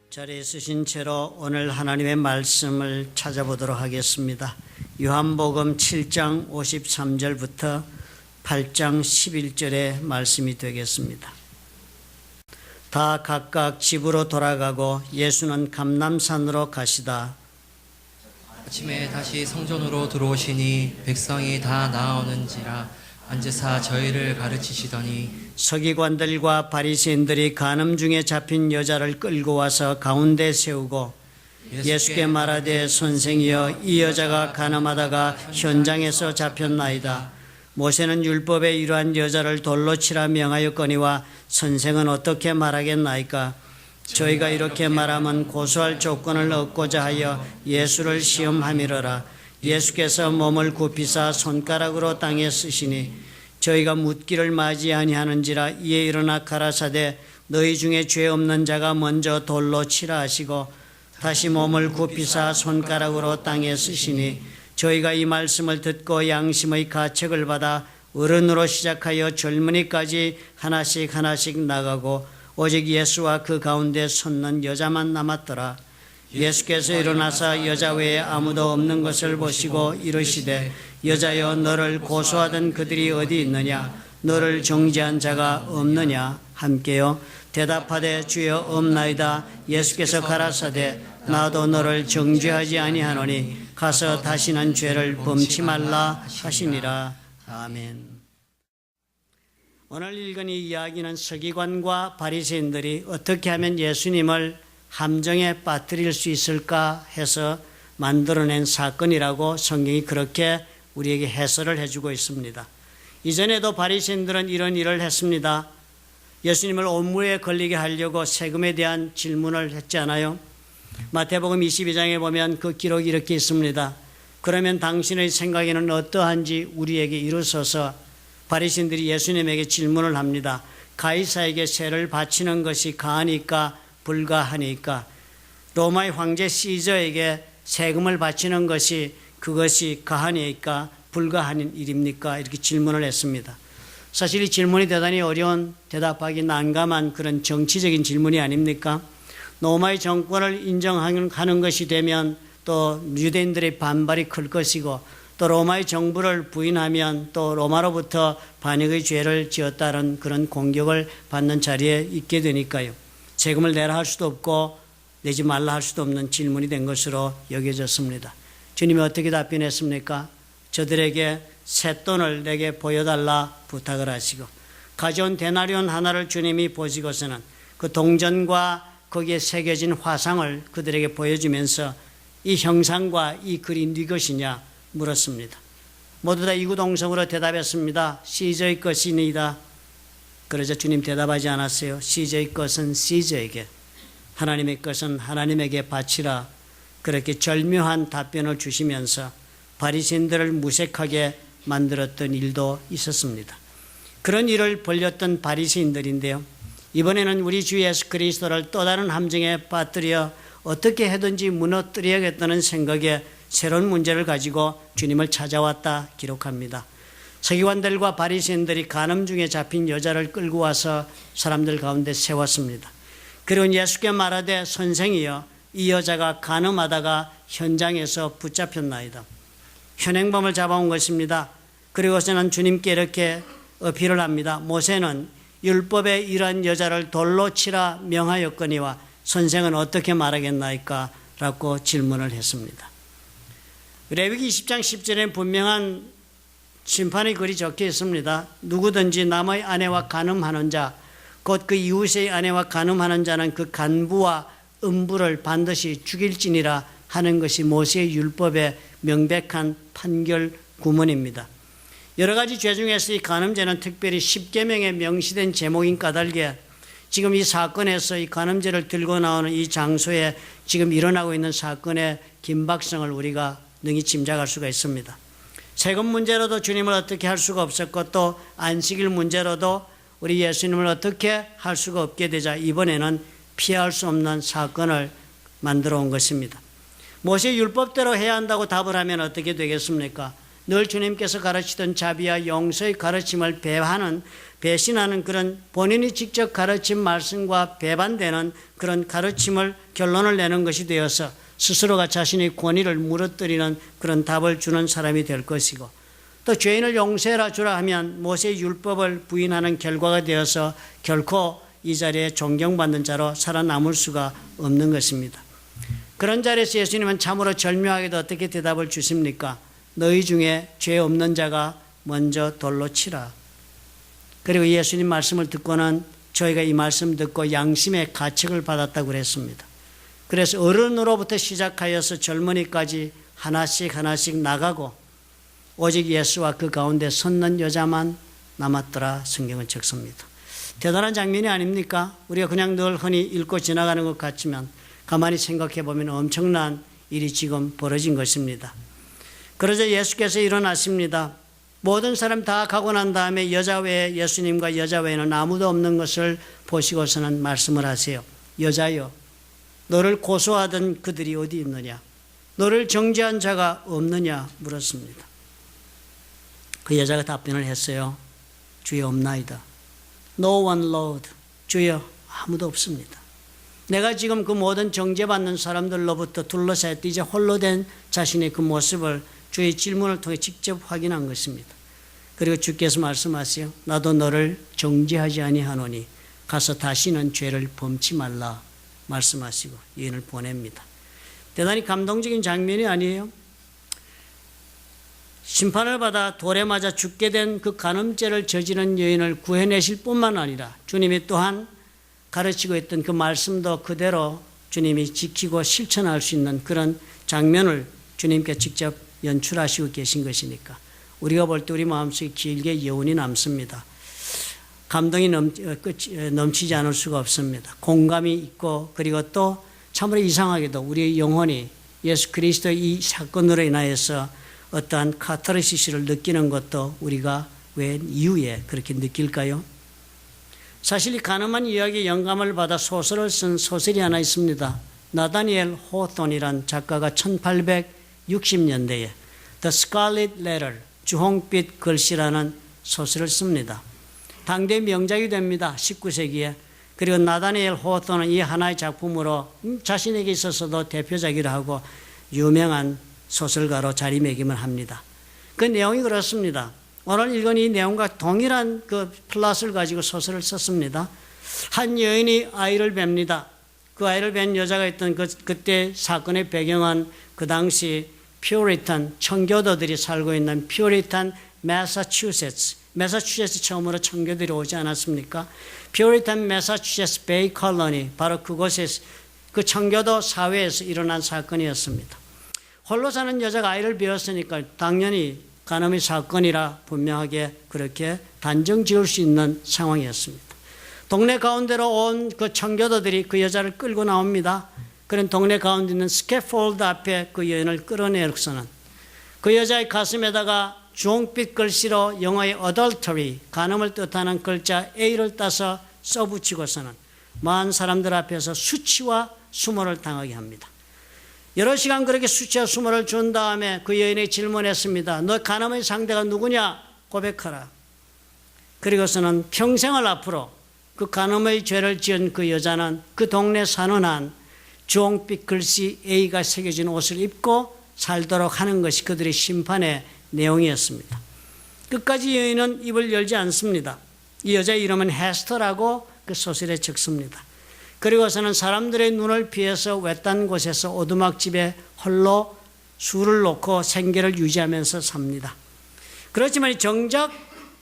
자리에 쓰신 채로 오늘 하나님의 말씀을 찾아보도록 하겠습니다. 요한복음 7장 53절부터 8장 11절의 말씀이 되겠습니다. 다 각각 집으로 돌아가고 예수는 감람산으로 가시다. 아침에 다시 성전으로 들어오시니 백성이 다 나아오는지라 앉으사 저희를 가르치시더니 서기관들과 바리새인들이 간음 중에 잡힌 여자를 끌고 와서 가운데 세우고 예수께 말하되 선생이여 이 여자가 간음하다가 현장에서 잡혔나이다. 모세는 율법에 이러한 여자를 돌로 치라 명하였거니와 선생은 어떻게 말하겠나이까? 저희가 이렇게 말하면 고소할 조건을 얻고자 하여 예수를 시험함이로라. 예수께서 몸을 굽히사 손가락으로 땅에 쓰시니 저희가 묻기를 맞이 아니하는지라. 이에 일어나 가라사대 너희 중에 죄 없는 자가 먼저 돌로 치라 하시고 다시 몸을 굽히사 손가락으로 땅에 쓰시니 저희가 이 말씀을 듣고 양심의 가책을 받아 어른으로 시작하여 젊은이까지 하나씩 나가고 오직 예수와 그 가운데 섰는 여자만 남았더라. 예수께서 일어나사 여자 외에 아무도 없는 것을 보시고 이르시되 여자여 너를 고소하던 그들이 어디 있느냐? 너를 정죄한 자가 없느냐? 함께요 대답하되 주여 없나이다. 예수께서 가라사대 나도 너를 정죄하지 아니하노니 가서 다시는 죄를 범치 말라 하시니라. 아멘. 오늘 읽은 이 이야기는 서기관과 바리새인들이 어떻게 하면 예수님을 함정에 빠뜨릴 수 있을까 해서 만들어낸 사건이라고 성경이 그렇게 우리에게 해설을 해주고 있습니다. 이전에도 바리새인들은 이런 일을 했습니다. 예수님을 온무에 걸리게 하려고 세금에 대한 질문을 했지 않아요? 마태복음 22장에 보면 그 기록이 이렇게 있습니다. 그러면 당신의 생각에는 어떠한지 우리에게 이르소서. 바리새인들이 예수님에게 질문을 합니다. 가이사에게 세를 바치는 것이 가하니까 불가하니까? 로마의 황제 시저에게 세금을 바치는 것이 그것이 가하니까 불가하는 일입니까? 이렇게 질문을 했습니다. 사실 이 질문이 대단히 어려운, 대답하기 난감한 그런 정치적인 질문이 아닙니까? 로마의 정권을 인정하는 것이 되면 또 유대인들의 반발이 클 것이고 또 로마의 정부를 부인하면 또 로마로부터 반역의 죄를 지었다는 그런 공격을 받는 자리에 있게 되니까요. 세금을 내라 할 수도 없고 내지 말라 할 수도 없는 질문이 된 것으로 여겨졌습니다. 주님이 어떻게 답변했습니까? 저들에게 쇳돈을 내게 보여달라 부탁을 하시고 가져온 데나리온 하나를 주님이 보시고서는 그 동전과 거기에 새겨진 화상을 그들에게 보여주면서 이 형상과 이 글이 네 것이냐 물었습니다. 모두 다 이구동성으로 대답했습니다. 시저의 것이니이다. 그러자 주님 대답하지 않았어요. 시저의 것은 시저에게, 하나님의 것은 하나님에게 바치라. 그렇게 절묘한 답변을 주시면서 바리새인들을 무색하게 만들었던 일도 있었습니다. 그런 일을 벌였던 바리새인들인데요. 이번에는 우리 주 예수 그리스도를 또 다른 함정에 빠뜨려 어떻게 해든지 무너뜨려야겠다는 생각에 새로운 문제를 가지고 주님을 찾아왔다 기록합니다. 서기관들과 바리새인들이 간음 중에 잡힌 여자를 끌고 와서 사람들 가운데 세웠습니다. 그리고 예수께 말하되 선생이여 이 여자가 간음하다가 현장에서 붙잡혔나이다. 현행범을 잡아온 것입니다. 그리고서는 주님께 이렇게 어필을 합니다. 모세는 율법에 이러한 여자를 돌로 치라 명하였거니와 선생은 어떻게 말하겠나이까? 라고 질문을 했습니다. 레위기 20장 10절에 분명한 심판의 글이 적혀 있습니다. 누구든지 남의 아내와 간음하는 자, 곧 그 이웃의 아내와 간음하는 자는 그 간부와 음부를 반드시 죽일지니라 하는 것이 모세의 율법의 명백한 판결 구문입니다. 여러 가지 죄 중에서 이 간음죄는 특별히 십계명에 명시된 제목인 까닭에 지금 이 사건에서 이 간음죄를 들고 나오는 이 장소에 지금 일어나고 있는 사건의 긴박성을 우리가 능히 짐작할 수가 있습니다. 세금 문제로도 주님을 어떻게 할 수가 없었고 또 안식일 문제로도 우리 예수님을 어떻게 할 수가 없게 되자 이번에는 피할 수 없는 사건을 만들어 온 것입니다. 모세 율법대로 해야 한다고 답을 하면 어떻게 되겠습니까? 늘 주님께서 가르치던 자비와 용서의 가르침을 배신하는 그런 본인이 직접 가르친 말씀과 배반되는 그런 가르침을 결론을 내는 것이 되어서 스스로가 자신의 권위를 무너뜨리는 그런 답을 주는 사람이 될 것이고, 또 죄인을 용서해라 주라 하면 모세의 율법을 부인하는 결과가 되어서 결코 이 자리에 존경받는 자로 살아남을 수가 없는 것입니다. 그런 자리에서 예수님은 참으로 절묘하게도 어떻게 대답을 주십니까? 너희 중에 죄 없는 자가 먼저 돌로 치라. 그리고 예수님 말씀을 듣고는 저희가 이 말씀 듣고 양심의 가책을 받았다고 그랬습니다. 그래서 어른으로부터 시작하여서 젊은이까지 하나씩 나가고 오직 예수와 그 가운데 섰는 여자만 남았더라, 성경은 적습니다. 대단한 장면이 아닙니까? 우리가 그냥 늘 흔히 읽고 지나가는 것 같지만 가만히 생각해 보면 엄청난 일이 지금 벌어진 것입니다. 그러자 예수께서 일어나십니다. 모든 사람 다 가고 난 다음에 여자 외에, 예수님과 여자 외에는 아무도 없는 것을 보시고서는 말씀을 하세요. 여자여, 너를 고소하던 그들이 어디 있느냐? 너를 정죄한 자가 없느냐? 물었습니다. 그 여자가 답변을 했어요. 주여, 없나이다. No one, Lord. 주여, 아무도 없습니다. 내가 지금 그 모든 정죄받는 사람들로부터 둘러싸여 이제 홀로 된 자신의 그 모습을 주의 질문을 통해 직접 확인한 것입니다. 그리고 주께서 말씀하세요. 나도 너를 정죄하지 아니하노니 가서 다시는 죄를 범치 말라 말씀하시고 여인을 보냅니다. 대단히 감동적인 장면이 아니에요? 심판을 받아 돌에 맞아 죽게 된 그 간음죄를 저지른 여인을 구해내실 뿐만 아니라 주님이 또한 가르치고 있던 그 말씀도 그대로 주님이 지키고 실천할 수 있는 그런 장면을 주님께 직접 연출하시고 계신 것이니까 우리가 볼 때 우리 마음속에 길게 여운이 남습니다. 감동이 넘치지 않을 수가 없습니다. 공감이 있고, 그리고 또 참으로 이상하게도 우리의 영혼이 예수 그리스도의 이 사건으로 인하여서 어떠한 카타르시스를 느끼는 것도 우리가 왜 이유에 그렇게 느낄까요? 사실 이 가늠한 이야기에 영감을 받아 소설을 쓴 소설이 하나 있습니다. 나다니엘 호톤이란 작가가 1860년대에 The Scarlet Letter, 주홍빛 글씨라는 소설을 씁니다. 당대 명작이 됩니다. 19세기에. 그리고 나다니엘 호톤은 이 하나의 작품으로 자신에게 있어서도 대표작이라 하고 유명한 소설가로 자리매김을 합니다. 그 내용이 그렇습니다. 오늘 읽은 이 내용과 동일한 그 플롯을 가지고 소설을 썼습니다. 한 여인이 아이를 뵙니다. 그 아이를 뵌 여자가 있던 그때 사건의 배경은 그 당시 퓨리탄 청교도들이 살고 있는 퓨리탄 매사추세츠 처음으로 청교들이 오지 않았습니까? 퓨리탄 매사추세츠 베이 컬러니, 바로 그곳에서 그 청교도 사회에서 일어난 사건이었습니다. 홀로 사는 여자가 아이를 배웠으니까 당연히 간음의 사건이라 분명하게 그렇게 단정 지을 수 있는 상황이었습니다. 동네 가운데로 온 그 청교도들이 그 여자를 끌고 나옵니다. 그런 동네 가운데 있는 스캐폴드 앞에 그 여인을 끌어내고서는 그 여자의 가슴에다가 주홍빛 글씨로 영어의 adultery, 간음을 뜻하는 글자 A를 따서 써붙이고서는 많은 사람들 앞에서 수치와 수모를 당하게 합니다. 여러 시간 그렇게 수치와 수모를 준 다음에 그 여인이 질문했습니다. 너 간음의 상대가 누구냐? 고백하라. 그리고서는 평생을 앞으로 그 간음의 죄를 지은 그 여자는 그 동네 사는 한 주홍빛 글씨 A가 새겨진 옷을 입고 살도록 하는 것이 그들의 심판의 내용이었습니다. 끝까지 여인은 입을 열지 않습니다. 이 여자의 이름은 헤스터라고 그 소설에 적습니다. 그리고서는 사람들의 눈을 피해서 외딴 곳에서 오두막집에 홀로 술을 놓고 생계를 유지하면서 삽니다. 그렇지만 정작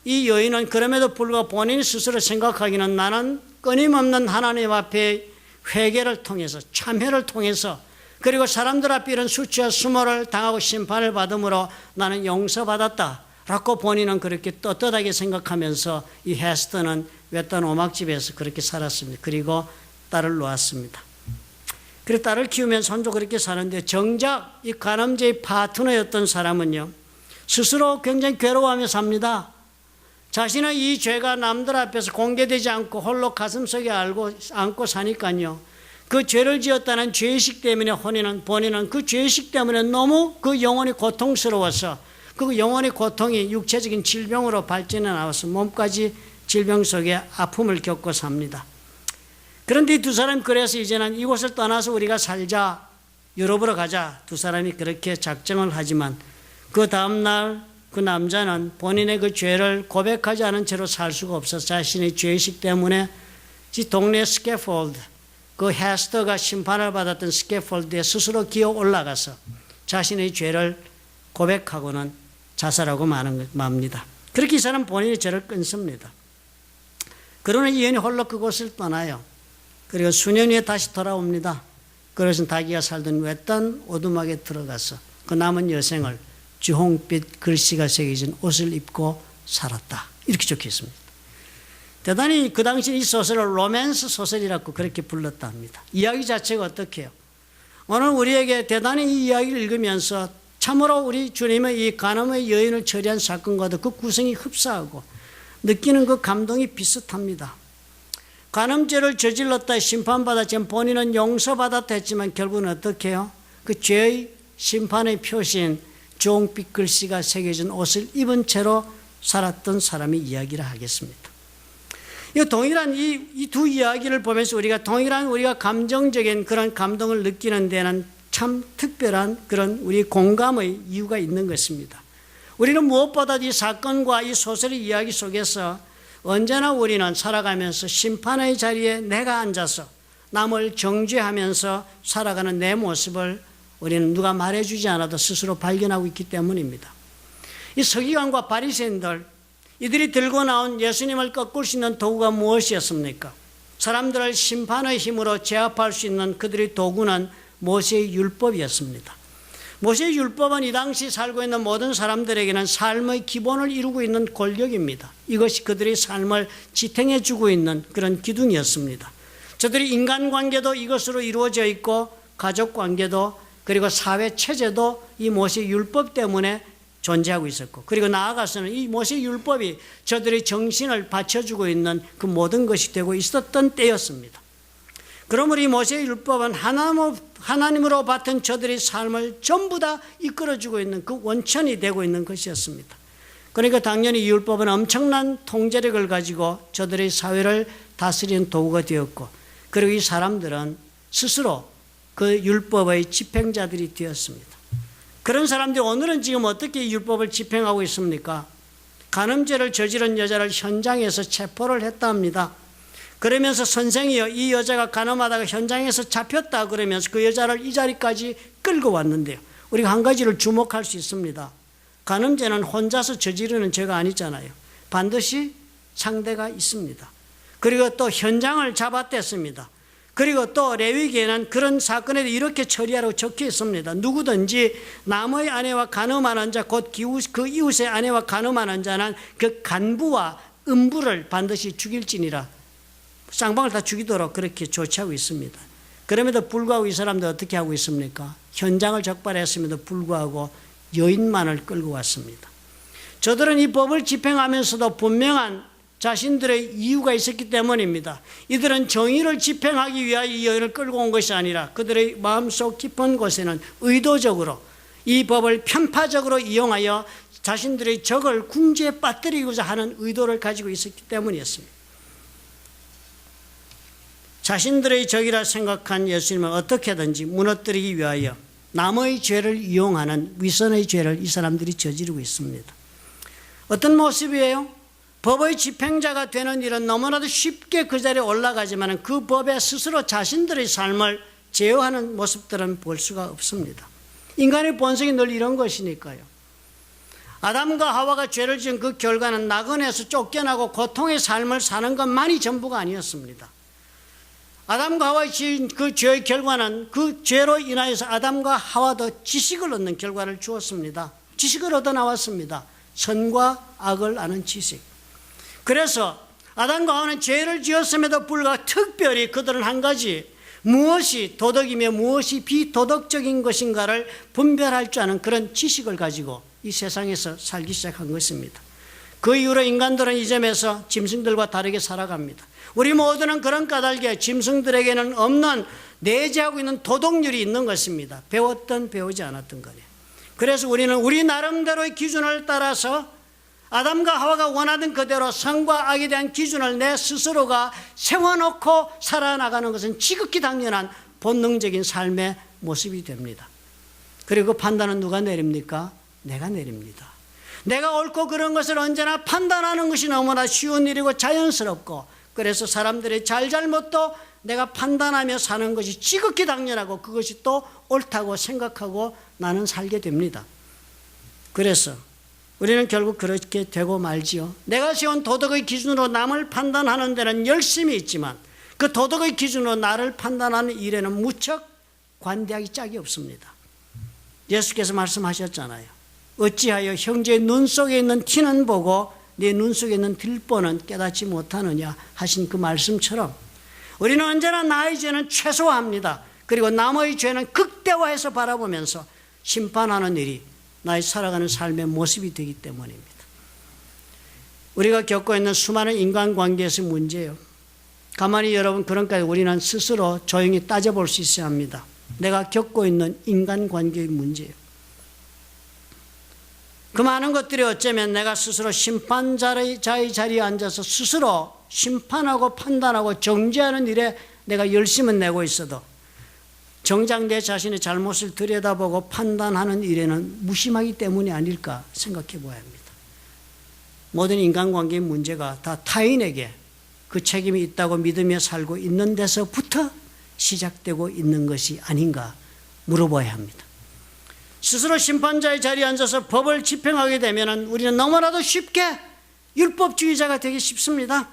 이 여인은 그럼에도 불구하고 본인 스스로 생각하기는 나는 끊임없는 하나님 앞에 회개를 통해서, 참회를 통해서, 그리고 사람들 앞에 이런 수치와 수모를 당하고 심판을 받음으로 나는 용서받았다라고 본인은 그렇게 떳떳하게 생각하면서 이 헤스터는 외딴 오막집에서 그렇게 살았습니다. 그리고 딸을 놓았습니다. 그리고 딸을 키우면 손주 그렇게 사는데 정작 이 간음죄의 파트너였던 사람은요, 스스로 굉장히 괴로워하며 삽니다. 자신은 이 죄가 남들 앞에서 공개되지 않고 홀로 가슴속에 안고 사니까요, 그 죄를 지었다는 죄의식 때문에 본인은 그 죄의식 때문에 너무 그 영혼이 고통스러워서 그 영혼의 고통이 육체적인 질병으로 발전해 나와서 몸까지 질병 속에 아픔을 겪고 삽니다. 그런데 이 두 사람이 그래서 이제는 이곳을 떠나서 우리가 살자, 유럽으로 가자, 두 사람이 그렇게 작정을 하지만 그 다음날 그 남자는 본인의 그 죄를 고백하지 않은 채로 살 수가 없어서 자신의 죄의식 때문에 지 동네 스캐폴드, 그 헤스터가 심판을 받았던 스캐폴드에 스스로 기어 올라가서 자신의 죄를 고백하고는 자살하고 맙니다. 그렇게 이 사람 본인의 죄를 끊습니다. 그러나 이 여인이 홀로 그곳을 떠나요. 그리고 수년 후에 다시 돌아옵니다. 그래서 자기가 살던 외딴 오두막에 들어가서 그 남은 여생을 주홍빛 글씨가 새겨진 옷을 입고 살았다. 이렇게 적혀 있습니다. 대단히 그 당시 이 소설을 로맨스 소설이라고 그렇게 불렀다 합니다. 이야기 자체가 어떻게 해요? 오늘 우리에게 대단히 이 이야기를 읽으면서 참으로 우리 주님의 이 간암의 여인을 처리한 사건과도 그 구성이 흡사하고 느끼는 그 감동이 비슷합니다. 간음죄를 저질렀다 심판받아 지금 본인은 용서받았다 했지만 결국은 어떻게 해요? 그 죄의 심판의 표시인 주홍빛 글씨가 새겨진 옷을 입은 채로 살았던 사람의 이야기를 하겠습니다. 이 동일한 이 두 이야기를 보면서 우리가 동일한 우리가 감정적인 그런 감동을 느끼는 데는 참 특별한 그런 우리 공감의 이유가 있는 것입니다. 우리는 무엇보다 이 사건과 이 소설의 이야기 속에서 언제나 우리는 살아가면서 심판의 자리에 내가 앉아서 남을 정죄하면서 살아가는 내 모습을 우리는 누가 말해주지 않아도 스스로 발견하고 있기 때문입니다. 이 서기관과 바리새인들, 이들이 들고 나온 예수님을 꺾을 수 있는 도구가 무엇이었습니까? 사람들을 심판의 힘으로 제압할 수 있는 그들의 도구는 모세의 율법이었습니다. 모세의 율법은 이 당시 살고 있는 모든 사람들에게는 삶의 기본을 이루고 있는 권력입니다. 이것이 그들의 삶을 지탱해 주고 있는 그런 기둥이었습니다. 저들의 인간관계도 이것으로 이루어져 있고 가족관계도 그리고 사회체제도 이 모세의 율법 때문에 존재하고 있었고, 그리고 나아가서는 이 모세의 율법이 저들의 정신을 받쳐주고 있는 그 모든 것이 되고 있었던 때였습니다. 그러므로 이 모세의 율법은 하나님으로 받은 저들의 삶을 전부 다 이끌어주고 있는 그 원천이 되고 있는 것이었습니다. 그러니까 당연히 이 율법은 엄청난 통제력을 가지고 저들의 사회를 다스리는 도구가 되었고, 그리고 이 사람들은 스스로 그 율법의 집행자들이 되었습니다. 그런 사람들이 오늘은 지금 어떻게 이 율법을 집행하고 있습니까? 간음죄를 저지른 여자를 현장에서 체포를 했다 합니다. 그러면서 선생이요, 이 여자가 간음하다가 현장에서 잡혔다 그러면서 그 여자를 이 자리까지 끌고 왔는데요. 우리가 한 가지를 주목할 수 있습니다. 간음죄는 혼자서 저지르는 죄가 아니잖아요. 반드시 상대가 있습니다. 그리고 또 현장을 잡아댔습니다. 그리고 또 레위기에는 그런 사건에 이렇게 처리하라고 적혀 있습니다. 누구든지 남의 아내와 간음하는 자, 곧 그 이웃의 아내와 간음하는 자는 그 간부와 음부를 반드시 죽일지니라. 쌍방을 다 죽이도록 그렇게 조치하고 있습니다. 그럼에도 불구하고 이 사람들 어떻게 하고 있습니까? 현장을 적발했음에도 불구하고 여인만을 끌고 왔습니다. 저들은 이 법을 집행하면서도 분명한 자신들의 이유가 있었기 때문입니다. 이들은 정의를 집행하기 위하여 이 여인을 끌고 온 것이 아니라 그들의 마음속 깊은 곳에는 의도적으로 이 법을 편파적으로 이용하여 자신들의 적을 궁지에 빠뜨리고자 하는 의도를 가지고 있었기 때문이었습니다. 자신들의 적이라 생각한 예수님을 어떻게든지 무너뜨리기 위하여 남의 죄를 이용하는 위선의 죄를 이 사람들이 저지르고 있습니다. 어떤 모습이에요? 법의 집행자가 되는 일은 너무나도 쉽게 그 자리에 올라가지만 그 법에 스스로 자신들의 삶을 제어하는 모습들은 볼 수가 없습니다. 인간의 본성이 늘 이런 것이니까요. 아담과 하와가 죄를 지은 그 결과는 나그네에서 쫓겨나고 고통의 삶을 사는 것만이 전부가 아니었습니다. 아담과 하와의 지은 그 죄의 결과는 그 죄로 인하여서 아담과 하와도 지식을 얻는 결과를 주었습니다. 지식을 얻어 나왔습니다. 선과 악을 아는 지식. 그래서 아담과 하와는 죄를 지었음에도 불구하고 특별히 그들은 한 가지, 무엇이 도덕이며 무엇이 비도덕적인 것인가를 분별할 줄 아는 그런 지식을 가지고 이 세상에서 살기 시작한 것입니다. 그 이후로 인간들은 이 점에서 짐승들과 다르게 살아갑니다. 우리 모두는 그런 까닭에 짐승들에게는 없는 내재하고 있는 도덕률이 있는 것입니다. 배웠든 배우지 않았든 간에. 그래서 우리는 우리 나름대로의 기준을 따라서 아담과 하와가 원하던 그대로 선과 악에 대한 기준을 내 스스로가 세워놓고 살아나가는 것은 지극히 당연한 본능적인 삶의 모습이 됩니다. 그리고 판단은 누가 내립니까? 내가 내립니다. 내가 옳고 그런 것을 언제나 판단하는 것이 너무나 쉬운 일이고 자연스럽고, 그래서 사람들의 잘잘못도 내가 판단하며 사는 것이 지극히 당연하고 그것이 또 옳다고 생각하고 나는 살게 됩니다. 그래서 우리는 결국 그렇게 되고 말지요. 내가 세운 도덕의 기준으로 남을 판단하는 데는 열심히 있지만 그 도덕의 기준으로 나를 판단하는 일에는 무척 관대하기 짝이 없습니다. 예수께서 말씀하셨잖아요. 어찌하여 형제의 눈 속에 있는 티는 보고 네 눈 속에 있는 들보는 깨닫지 못하느냐 하신 그 말씀처럼 우리는 언제나 나의 죄는 최소화합니다. 그리고 남의 죄는 극대화해서 바라보면서 심판하는 일이 나의 살아가는 삶의 모습이 되기 때문입니다. 우리가 겪고 있는 수많은 인간관계에서의 문제예요. 가만히 여러분, 그러니까 우리는 스스로 조용히 따져볼 수 있어야 합니다. 내가 겪고 있는 인간관계의 문제예요. 그 많은 것들이 어쩌면 내가 스스로 심판자의 자리에 앉아서 스스로 심판하고 판단하고 정죄하는 일에 내가 열심은 내고 있어도 정작 내 자신의 잘못을 들여다보고 판단하는 일에는 무심하기 때문이 아닐까 생각해 봐야 합니다. 모든 인간관계의 문제가 다 타인에게 그 책임이 있다고 믿으며 살고 있는 데서부터 시작되고 있는 것이 아닌가 물어봐야 합니다. 스스로 심판자의 자리에 앉아서 법을 집행하게 되면 우리는 너무나도 쉽게 율법주의자가 되기 쉽습니다.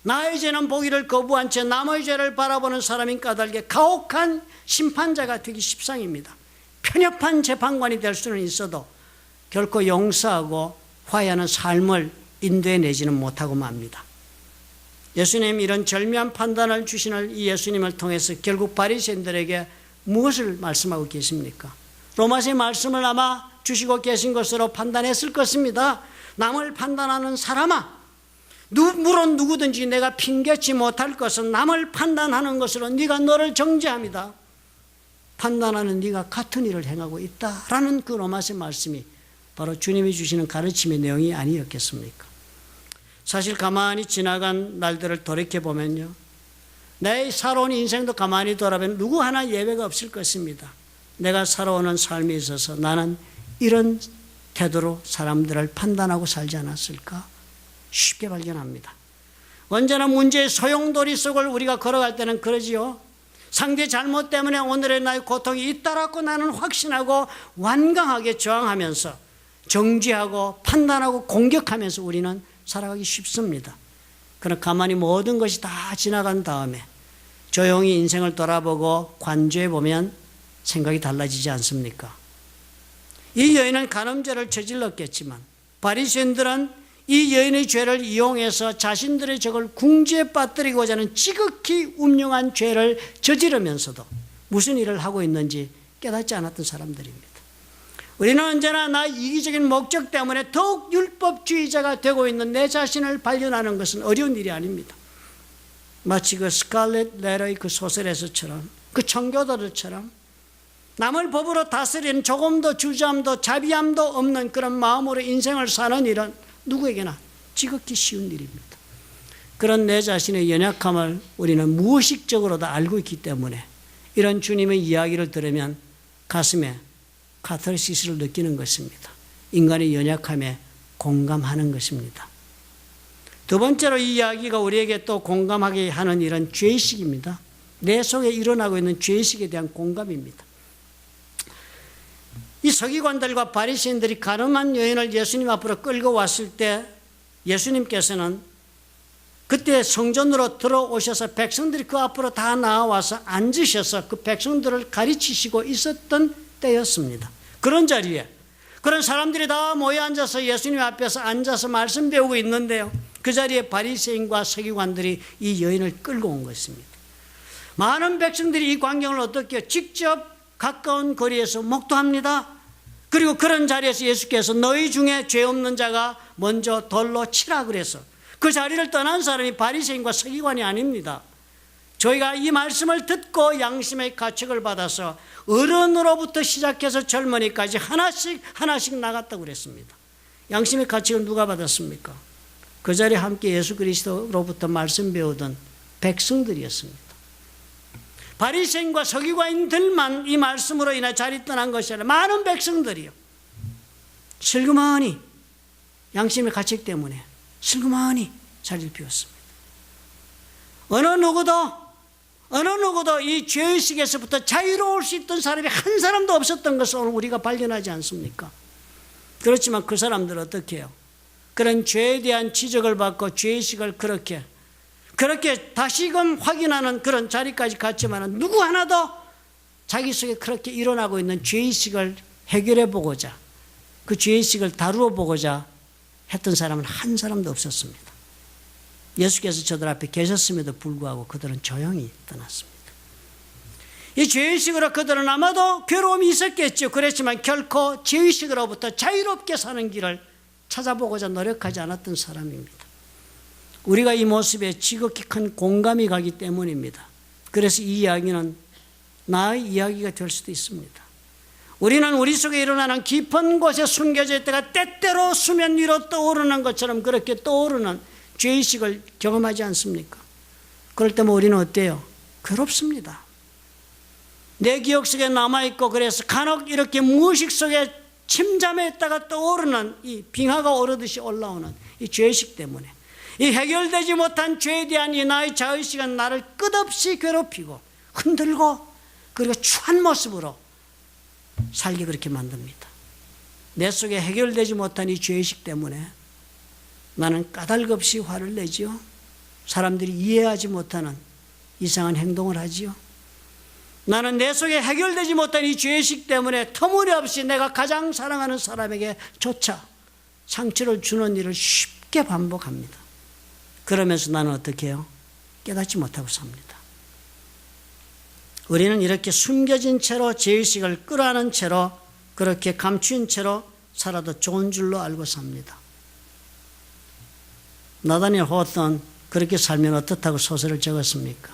나의 죄는 보기를 거부한 채 남의 죄를 바라보는 사람인 까닭에 가혹한 심판자가 되기 십상입니다. 편협한 재판관이 될 수는 있어도 결코 용서하고 화해하는 삶을 인도해내지는 못하고 맙니다. 예수님 이런 절묘한 판단을 주시는 이 예수님을 통해서 결국 바리새인들에게 무엇을 말씀하고 계십니까? 로마서의 말씀을 아마 주시고 계신 것으로 판단했을 것입니다. 남을 판단하는 사람아, 물론 누구든지 내가 핑계치 못할 것은 남을 판단하는 것으로 네가 너를 정죄합니다. 판단하는 네가 같은 일을 행하고 있다라는 그 로마서의 말씀이 바로 주님이 주시는 가르침의 내용이 아니었겠습니까? 사실 가만히 지나간 날들을 돌이켜보면요, 내 살아온 인생도 가만히 돌아보면 누구 하나 예외가 없을 것입니다. 내가 살아오는 삶에 있어서 나는 이런 태도로 사람들을 판단하고 살지 않았을까? 쉽게 발견합니다. 언제나 문제의 소용돌이 속을 우리가 걸어갈 때는 그러지요. 상대 잘못 때문에 오늘의 나의 고통이 잇따랐고 나는 확신하고 완강하게 저항하면서 정죄하고 판단하고 공격하면서 우리는 살아가기 쉽습니다. 그러나 가만히 모든 것이 다 지나간 다음에 조용히 인생을 돌아보고 관조해 보면 생각이 달라지지 않습니까? 이 여인은 간음죄를 저질렀겠지만 바리새인들은 이 여인의 죄를 이용해서 자신들의 적을 궁지에 빠뜨리고자 하는 지극히 음흉한 죄를 저지르면서도 무슨 일을 하고 있는지 깨닫지 않았던 사람들입니다. 우리는 언제나 나 이기적인 목적 때문에 더욱 율법주의자가 되고 있는 내 자신을 발견하는 것은 어려운 일이 아닙니다. 마치 그 스칼렛 레러의 그 소설에서처럼, 그 청교도들처럼 남을 법으로 다스리는 조금도 주저함도 자비함도 없는 그런 마음으로 인생을 사는 일은 누구에게나 지극히 쉬운 일입니다. 그런 내 자신의 연약함을 우리는 무의식적으로도 알고 있기 때문에 이런 주님의 이야기를 들으면 가슴에 카타르시스를 느끼는 것입니다. 인간의 연약함에 공감하는 것입니다. 두 번째로 이 이야기가 우리에게 또 공감하게 하는 일은 죄의식입니다. 내 속에 일어나고 있는 죄의식에 대한 공감입니다. 이 서기관들과 바리새인들이 가늠한 여인을 예수님 앞으로 끌고 왔을 때 예수님께서는 그때 성전으로 들어오셔서 백성들이 그 앞으로 다 나와서 앉으셔서 그 백성들을 가르치시고 있었던 때였습니다. 그런 자리에 그런 사람들이 다 모여 앉아서 예수님 앞에서 앉아서 말씀 배우고 있는데요, 그 자리에 바리새인과 서기관들이 이 여인을 끌고 온 것입니다. 많은 백성들이 이 광경을 어떻게 해요? 직접 가까운 거리에서 목도합니다. 그리고 그런 자리에서 예수께서 너희 중에 죄 없는 자가 먼저 돌로 치라 그래서 그 자리를 떠난 사람이 바리새인과 서기관이 아닙니다. 저희가 이 말씀을 듣고 양심의 가책을 받아서 어른으로부터 시작해서 젊은이까지 하나씩 나갔다고 그랬습니다. 양심의 가책을 누가 받았습니까? 그 자리에 함께 예수 그리스도로부터 말씀 배우던 백성들이었습니다. 바리새인과 서기관들만 이 말씀으로 인해 자리 떠난 것이 아니라 많은 백성들이요. 슬그머니 양심의 가책 때문에 슬그머니 자리를 비웠습니다. 어느 누구도 이 죄의식에서부터 자유로울 수 있던 사람이 한 사람도 없었던 것을 오늘 우리가 발견하지 않습니까? 그렇지만 그 사람들은 어떻게 해요? 그런 죄에 대한 지적을 받고 죄의식을 그렇게 다시금 확인하는 그런 자리까지 갔지만 누구 하나도 자기 속에 그렇게 일어나고 있는 죄의식을 해결해 보고자, 그 죄의식을 다루어 보고자 했던 사람은 한 사람도 없었습니다. 예수께서 저들 앞에 계셨음에도 불구하고 그들은 조용히 떠났습니다. 이 죄의식으로 그들은 아마도 괴로움이 있었겠죠. 그렇지만 결코 죄의식으로부터 자유롭게 사는 길을 찾아보고자 노력하지 않았던 사람입니다. 우리가 이 모습에 지극히 큰 공감이 가기 때문입니다. 그래서 이 이야기는 나의 이야기가 될 수도 있습니다. 우리는 우리 속에 일어나는 깊은 곳에 숨겨져 있다가 때때로 수면 위로 떠오르는 것처럼 그렇게 떠오르는 죄의식을 경험하지 않습니까? 그럴 때면 우리는 어때요? 괴롭습니다. 내 기억 속에 남아있고 그래서 간혹 이렇게 무의식 속에 침잠에 있다가 떠오르는 이 빙하가 오르듯이 올라오는 이 죄의식 때문에 이 해결되지 못한 죄에 대한 이 나의 자의식은 나를 끝없이 괴롭히고 흔들고 그리고 추한 모습으로 살게 그렇게 만듭니다. 내 속에 해결되지 못한 이 죄의식 때문에 나는 까닭없이 화를 내지요. 사람들이 이해하지 못하는 이상한 행동을 하지요. 나는 내 속에 해결되지 못한 이 죄의식 때문에 터무니없이 내가 가장 사랑하는 사람에게 조차 상처를 주는 일을 쉽게 반복합니다. 그러면서 나는 어떻게 해요? 깨닫지 못하고 삽니다. 우리는 이렇게 숨겨진 채로 죄의식을 끌어안은 채로 그렇게 감추인 채로 살아도 좋은 줄로 알고 삽니다. 나다니엘 호턴 그렇게 살면 어떻다고 소설을 적었습니까?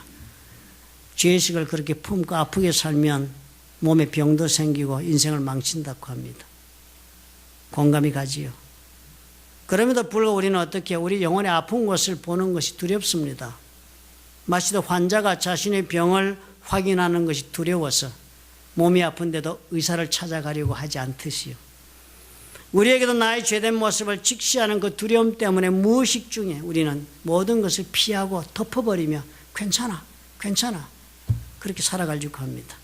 죄의식을 그렇게 품고 아프게 살면 몸에 병도 생기고 인생을 망친다고 합니다. 공감이 가지요. 그럼에도 불구하고 우리는 어떻게 우리 영혼의 아픈 것을 보는 것이 두렵습니다. 마치도 환자가 자신의 병을 확인하는 것이 두려워서 몸이 아픈데도 의사를 찾아가려고 하지 않듯이요. 우리에게도 나의 죄된 모습을 직시하는 그 두려움 때문에 무의식 중에 우리는 모든 것을 피하고 덮어버리며 괜찮아 그렇게 살아가려고 합니다.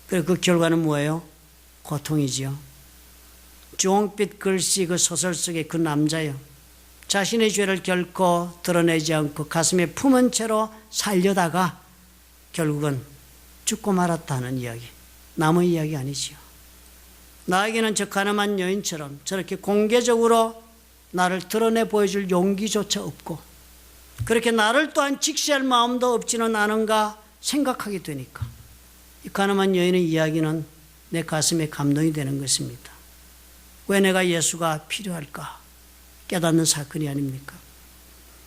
그리고 그 결과는 뭐예요? 고통이지요. 주홍빛 글씨 그 소설 속의 그 남자요. 자신의 죄를 결코 드러내지 않고 가슴에 품은 채로 살려다가 결국은 죽고 말았다는 이야기. 남의 이야기 아니지요. 나에게는 저 가늠한 여인처럼 저렇게 공개적으로 나를 드러내 보여줄 용기조차 없고 그렇게 나를 또한 직시할 마음도 없지는 않은가 생각하게 되니까 이 가늠한 여인의 이야기는 내 가슴에 감동이 되는 것입니다. 왜 내가 예수가 필요할까 깨닫는 사건이 아닙니까?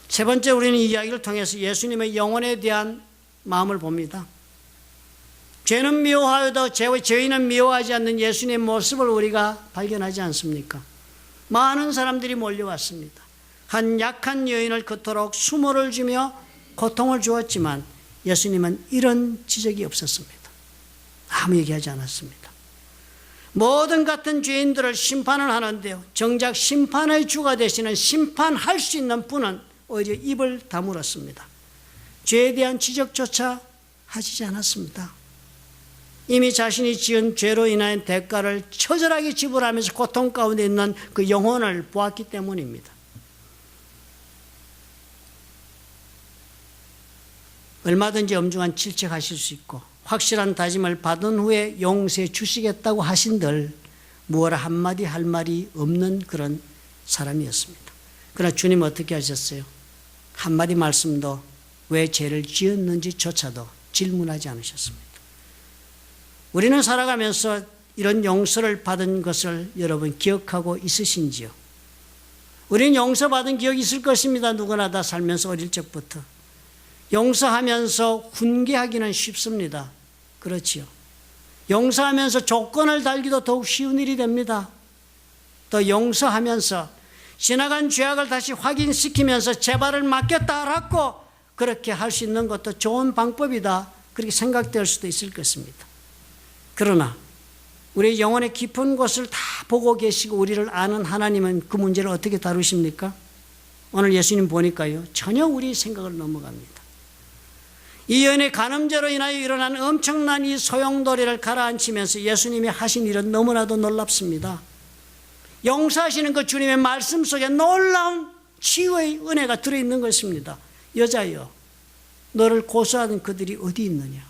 세 번째, 우리는 이 이야기를 통해서 예수님의 영혼에 대한 마음을 봅니다. 죄는 미워하여도 죄인은 미워하지 않는 예수님의 모습을 우리가 발견하지 않습니까? 많은 사람들이 몰려왔습니다. 한 약한 여인을 그토록 수모를 주며 고통을 주었지만 예수님은 이런 지적이 없었습니다. 아무 얘기하지 않았습니다. 모든 같은 죄인들을 심판을 하는데요. 정작 심판의 주가 되시는 심판할 수 있는 분은 오히려 입을 다물었습니다. 죄에 대한 지적조차 하시지 않았습니다. 이미 자신이 지은 죄로 인한 대가를 처절하게 지불하면서 고통 가운데 있는 그 영혼을 보았기 때문입니다. 얼마든지 엄중한 질책하실 수 있고 확실한 다짐을 받은 후에 용서해 주시겠다고 하신들 무엇라 한마디 할 말이 없는 그런 사람이었습니다. 그러나 주님 어떻게 하셨어요? 한마디 말씀도 왜 죄를 지었는지조차도 질문하지 않으셨습니다. 우리는 살아가면서 이런 용서를 받은 것을 여러분 기억하고 있으신지요? 우리는 용서받은 기억이 있을 것입니다. 누구나 다 살면서 어릴 적부터. 용서하면서 훈계하기는 쉽습니다. 그렇지요. 용서하면서 조건을 달기도 더욱 쉬운 일이 됩니다. 또 용서하면서 지나간 죄악을 다시 확인시키면서 재발을 막겠다 하라고 그렇게 할 수 있는 것도 좋은 방법이다. 그렇게 생각될 수도 있을 것입니다. 그러나 우리 영혼의 깊은 곳을 다 보고 계시고 우리를 아는 하나님은 그 문제를 어떻게 다루십니까? 오늘 예수님 보니까요, 전혀 우리 생각을 넘어갑니다. 이 여인의 간음죄로 인하여 일어난 엄청난 이 소용돌이를 가라앉히면서 예수님이 하신 일은 너무나도 놀랍습니다. 용서하시는 그 주님의 말씀 속에 놀라운 치유의 은혜가 들어있는 것입니다. 여자여, 너를 고소하던 그들이 어디 있느냐?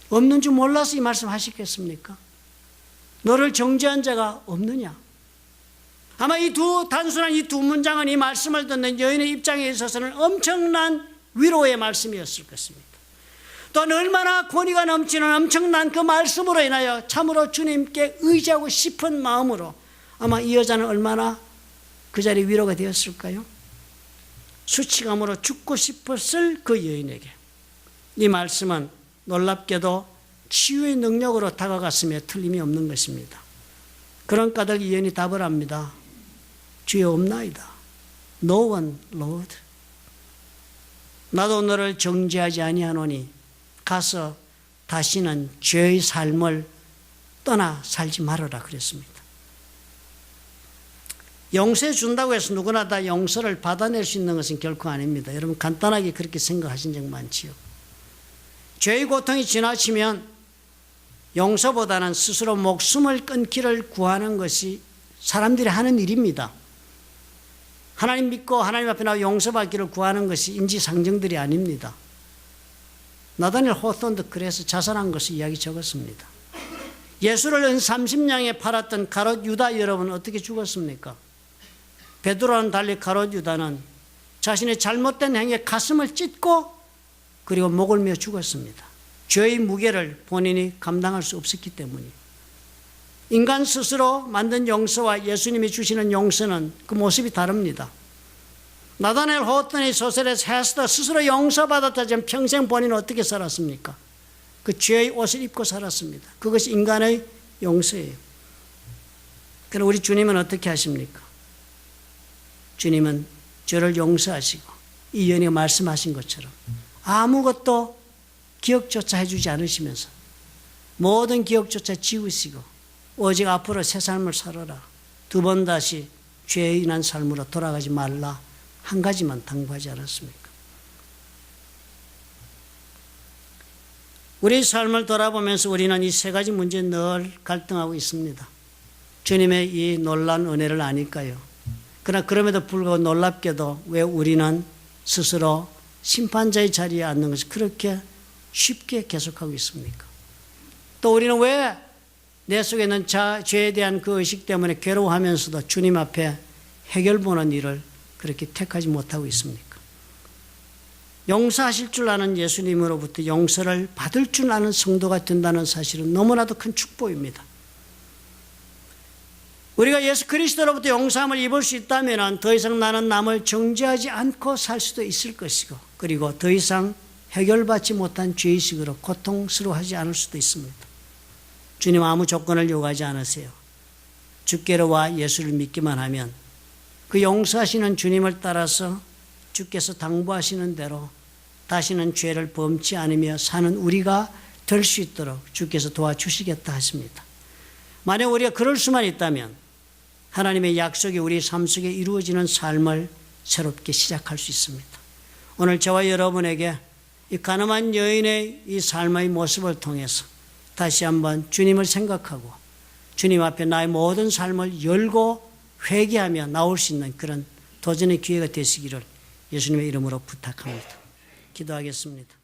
없는 줄 몰라서 이 말씀 하시겠습니까? 너를 정죄한 자가 없느냐? 아마 단순한 이 두 문장은 이 말씀을 듣는 여인의 입장에 있어서는 엄청난 위로의 말씀이었을 것입니다. 또한 얼마나 권위가 넘치는 엄청난 그 말씀으로 인하여 참으로 주님께 의지하고 싶은 마음으로 아마 이 여자는 얼마나 그 자리에 위로가 되었을까요? 수치감으로 죽고 싶었을 그 여인에게 이 말씀은 놀랍게도 치유의 능력으로 다가갔음에 틀림이 없는 것입니다. 그런 까닭 이 여인이 답을 합니다. 주여 없나이다. No one, Lord. 나도 너를 정죄하지 아니하노니 가서 다시는 죄의 삶을 떠나 살지 말아라 그랬습니다. 용서해 준다고 해서 누구나 다 용서를 받아낼 수 있는 것은 결코 아닙니다. 여러분 간단하게 그렇게 생각하신 적 많지요. 죄의 고통이 지나치면 용서보다는 스스로 목숨을 끊기를 구하는 것이 사람들이 하는 일입니다. 하나님 믿고 하나님 앞에 나와 용서받기를 구하는 것이 인지상정들이 아닙니다. 나다니엘 호톤도 그래서 자살한 것을 이야기 적었습니다. 예수를 은 30냥에 팔았던 가롯 유다 여러분 어떻게 죽었습니까? 베드로와는 달리 가롯 유다는 자신의 잘못된 행위에 가슴을 찢고 그리고 목을 메어 죽었습니다. 죄의 무게를 본인이 감당할 수 없었기 때문이에요. 인간 스스로 만든 용서와 예수님이 주시는 용서는 그 모습이 다릅니다. 나다니엘 호톤의 소설에서 헤스더 스스로 용서받았다지만 평생 본인은 어떻게 살았습니까? 그 죄의 옷을 입고 살았습니다. 그것이 인간의 용서예요. 그럼 우리 주님은 어떻게 하십니까? 주님은 저를 용서하시고 이 여인이 말씀하신 것처럼 아무것도 기억조차 해주지 않으시면서 모든 기억조차 지우시고 오직 앞으로 새 삶을 살아라. 두 번 다시 죄에 인한 삶으로 돌아가지 말라. 한 가지만 당부하지 않았습니까? 우리 삶을 돌아보면서 우리는 이 세 가지 문제에 늘 갈등하고 있습니다. 주님의 이 놀라운 은혜를 아니까요. 그러나 그럼에도 불구하고 놀랍게도 왜 우리는 스스로 심판자의 자리에 앉는 것을 그렇게 쉽게 계속하고 있습니까? 또 우리는 왜 내 속에 있는 죄에 대한 그 의식 때문에 괴로워하면서도 주님 앞에 해결 보는 일을 그렇게 택하지 못하고 있습니까? 용서하실 줄 아는 예수님으로부터 용서를 받을 줄 아는 성도가 된다는 사실은 너무나도 큰 축복입니다. 우리가 예수 그리스도로부터 용서함을 입을 수 있다면 더 이상 나는 남을 정죄하지 않고 살 수도 있을 것이고 그리고 더 이상 해결받지 못한 죄의식으로 고통스러워하지 않을 수도 있습니다. 주님 아무 조건을 요구하지 않으세요. 주께로 와 예수를 믿기만 하면 그 용서하시는 주님을 따라서 주께서 당부하시는 대로 다시는 죄를 범치 않으며 사는 우리가 될 수 있도록 주께서 도와주시겠다 하십니다. 만약 우리가 그럴 수만 있다면 하나님의 약속이 우리 삶 속에 이루어지는 삶을 새롭게 시작할 수 있습니다. 오늘 저와 여러분에게 이 가늠한 여인의 이 삶의 모습을 통해서 다시 한번 주님을 생각하고 주님 앞에 나의 모든 삶을 열고 회개하며 나올 수 있는 그런 도전의 기회가 되시기를 예수님의 이름으로 부탁합니다. 기도하겠습니다.